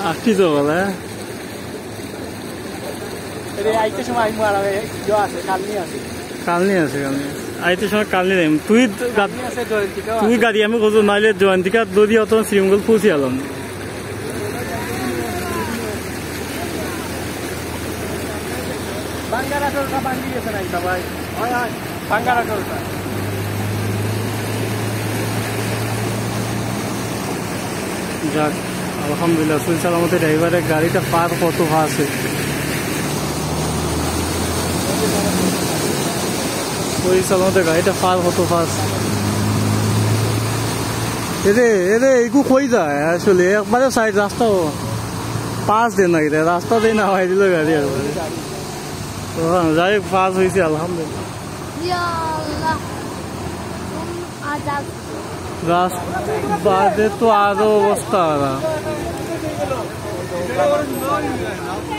Aktif tuh malah. Itu semua ilmu alam jual sekali sih. Kalni আছে kalni. আইতে সময় kalni them. তুই গাড়ি আমি কত নাইলে জয়ন্তিকা যদি অত শ্রীমঙ্গল পৌঁছে আলাম। বাঙ্গারা টোলটা বাঙ্গি গেছে না সবাই। হয় হয় বাঙ্গারা টোলটা। যাক আলহামদুলিল্লাহ সুই সালামতে ড্রাইভারের গাড়িটা পার কত আছে। ওই সালামতে গাড়িটা পার কত ফাস্ট। এরে একু কই যায় আসলে একবারে সাইড রাস্তা পাঁচ দিন নাকি রাস্তা দিয়ে না হয় দিল গাড়ি আর যাই পাস হয়েছে আলহামদুলিল্লাহ। রাস্তা তো আরো অবস্থা